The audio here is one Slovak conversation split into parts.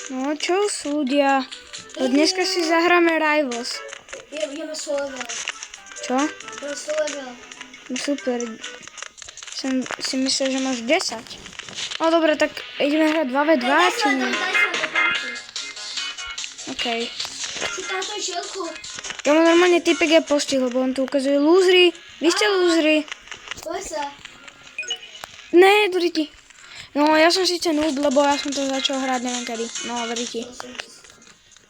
No čo sú ľudia? Dneska si zahráme Rivals. Ja mám svoj level. Čo? Mám svoj level. No super. Som si myslel, že máš 10. No dobre, tak ideme hrať 2v2, či nie? Daj sa do páči. Okej. Si táto šielku. Ja mám normálne typek je postih, lebo on tu ukazuje lúzry. Vy ste lúzry. Poď sa. Ne, doriti. No, ja som síce noob, lebo ja som to začal hrať neviem kedy. No, veriti.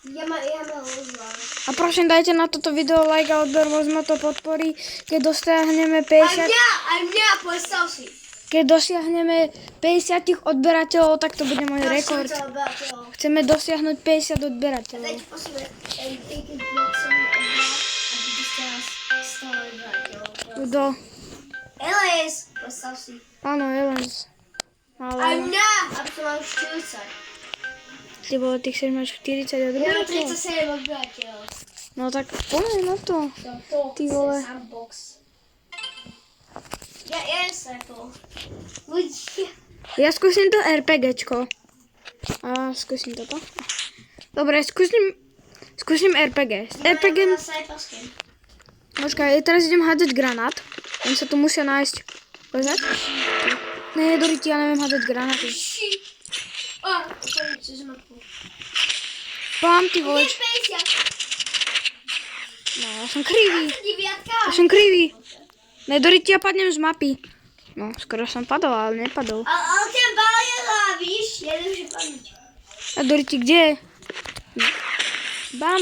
Ja mám lúzla. A prosím, dajte na toto video like a odber, možno to podporí, keď dosiahneme 50... Aj mňa, postav si. Keď dosiahneme 50 odberateľov, tak to bude môj rekord. Chceme dosiahnuť 50 odberateľov. Dajte posledne, keď blok som odbral, aby by ste nás stali odberateľov. Kto? Elis, postav si. Áno, Elens. Aj Ale... mňa, aby som mal 40. Ty bolo, ty chceš mať 40 Ja mám odberateľov? 37 odberateľov. No tak poďme na to. Ty vole. Sandbox. Ja snajpol. Ľudia. Ja skúsim to RPGčko. A skúsim toto. Dobre, skúsim RPG. RPG... Na snajperském. Počkaj, teraz idem hádzať granát. Oni sa tu musia nájsť. Poznať? Ne, doriti, ja neviem hádať granáty. Ukončí cez mapu. Pám, ty vole. 50. No, ja som krivý. 29. Ja som krivý. Ne, doriti, ja padnem z mapy. No, skoro som padol, ale nepadol. Ale ten bal je víš, ja nemôžem padnúť. A doriti, kde je? Bam.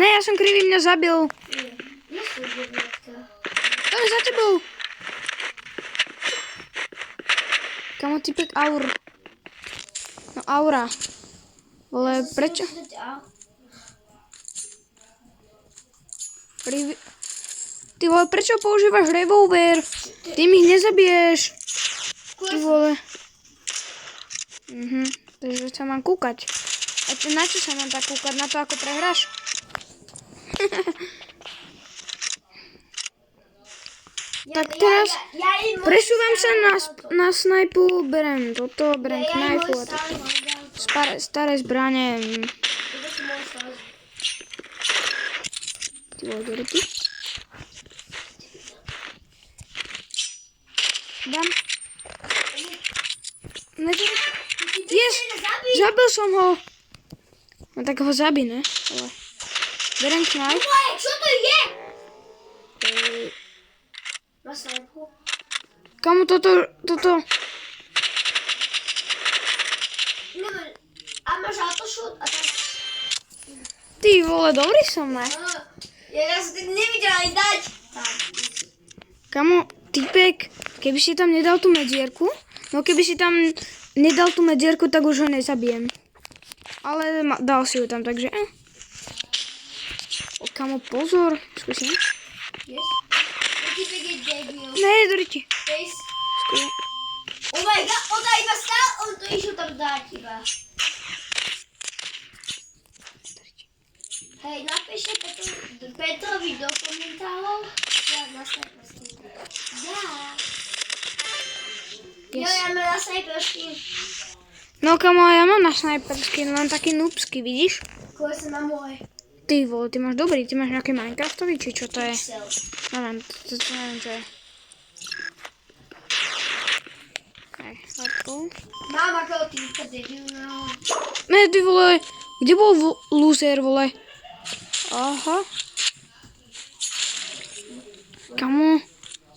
Ne, ja som krivý, mňa zabil. Nie sú 9. To je za tebou. Kamo, typek aur. No, aura. Vole, prečo? Ty vole, prečo používaš revolver? Ty mi ich nezabiješ. Ty vole. Takže sa mám kúkať. A na čo sa mám tak kúkať? Na to, ako prehráš? Tak teraz presúvam sa na snajpu, berem toto, berem knajfu a toto. Staré zbranie. Ty vole, doriti. Dám. Yes, zabil som ho. No tak ho zabij, ne? Berem knajf. Čo to je? Na snajpu. Kamu toto... A máš autošút a tak... Ty vole, dobrý som, ne? Ja som ty nevidel aj dať. Kamu, typek, keby si tam nedal tú medzierku, no keby si tam nedal tú medzierku, tak už ho nezabijem. Ale dal si ju tam, takže... Kamu, pozor, skúsim. Yes. Typek je debil. Ne, doriti. Face. Skúsim. Oh my god, on tam iba stál, on to išiel tam dať iba. Hej, napíšte Petrovi do komentárov, ja na snajperský. Yes. Ja mám na snajperský. No kamo, ja mám na snajperský, len taký noobský, vidíš? Kôj sa na môj. Ty vole, ty máš dobrý, ty máš nejaký Minecraftový, či čo to je? Pixel. Neviem, to neviem, čo je. Hej, hardcore. Mám ako týmka debilného. Ne, ty vole, kde bol loser, vole? Aha. Kamu?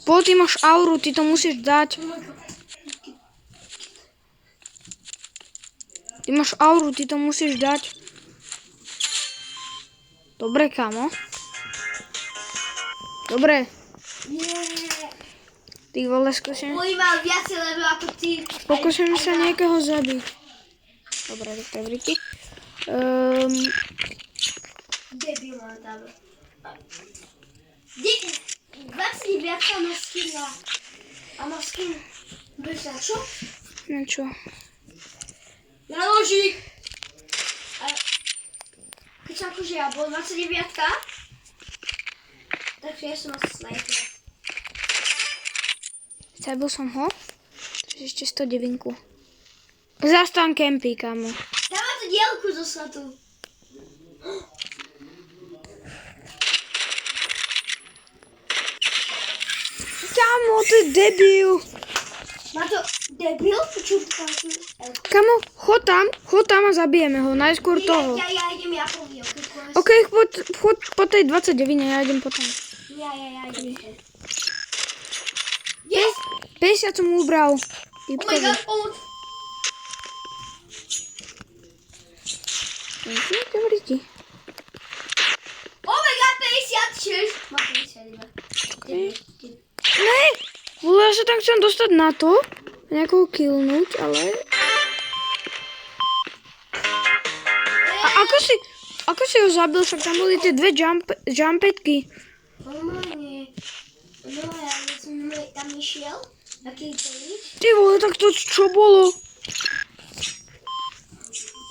Ty máš auru, ty to musíš dať. Ty máš auru, ty to musíš dať. Dobre, kamo. Dobre. Ty vole, skúsim. Môj mal viacej level ako ty. Pokúsim sa niekoho zabiť. Dobre, tak to je vriti. Debil mám tam. 29 má skin a má skin. Budeš na čo? Na čo? Na nožík. Keď som akože ja bol 29-ka, takže ja som na snajper. Zabil som ho. Takže ešte 109. Zastan kempy, kamo. Dávam to dielku zosnatú. Kamo, to je debil. Má to debil? Počuť takú. Kamo, chod tam a zabijeme ho. Najskôr toho. Ja idem ja po dielku. OK, chod po tej 29, ja idem potom. Ja idem. 50 som mu ubral. Oh my god, pomoc. Dobrý ti. Oh my god, 56. Má 52. Ne, vole, ja sa tam chcem dostať na to. Nejakou killnúť, ale... A ako si ho zabil? Však tam boli tie dve jumpetky. Normálne. No ja som tam išiel. Taký celý. Ty vole, tak to čo bolo?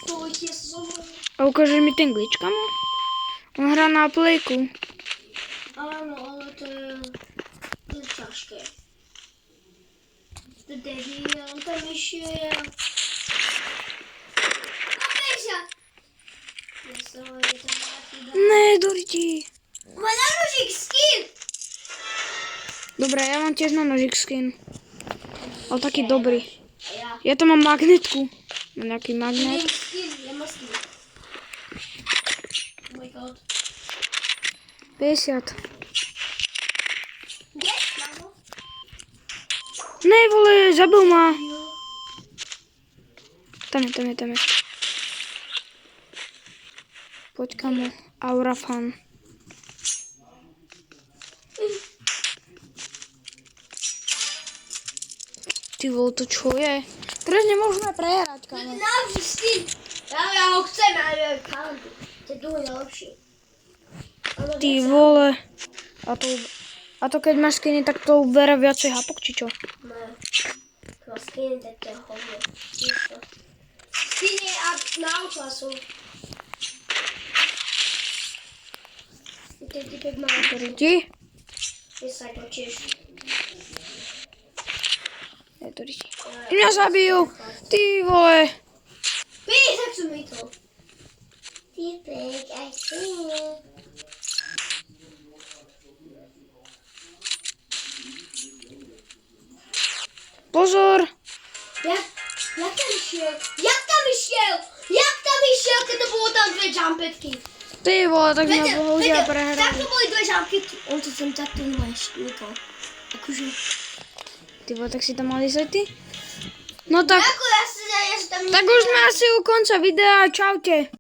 To tie som. A ukážeš mi ten glitch, kamo? On hrá na playku. Áno, ale to je ťažké. To debil, on tam išiel. Ne, Doriti. Má na nožík skin. Dobre, ja mám tiež na nožík skin. Ale taký dobrý. A Ja tam mám magnetku. Mám nejaký magnet. ja mám skin. Oh my god. 50. Kde? Mamo? Ne, vole, zabil ma. Tam je. Poď, kamo. Aura fan. Ty vole, to čo je? Teraz nemôžeme prehrať, kamo. Najlepší skin. Ja ho chcem, ale kalendu. To je druhý najlepší. Ty vole. A to keď máš skiny, tak to ubere viacej hapok, či čo? Ne. No skiny, tak to je hovno. Skiny a na auta sú. Ty typek má. Doriti? Ty sa točíš. Je Doriti. Mňa zabijú. Ty vole. Víš, jak som mi to. Typek, aj ty. Pozor. Jak tam išiel, keď to bolo tam dve jumpetky? Ty vole, tak mňa bohužiaľ prehrali. Takto boli dve jumpetky. On to sem takto neštíkol. Akože. Ty vole, tak si tam mali sety? No tak, Ako ja si tam... tak už sme asi u konca videa. Čaute.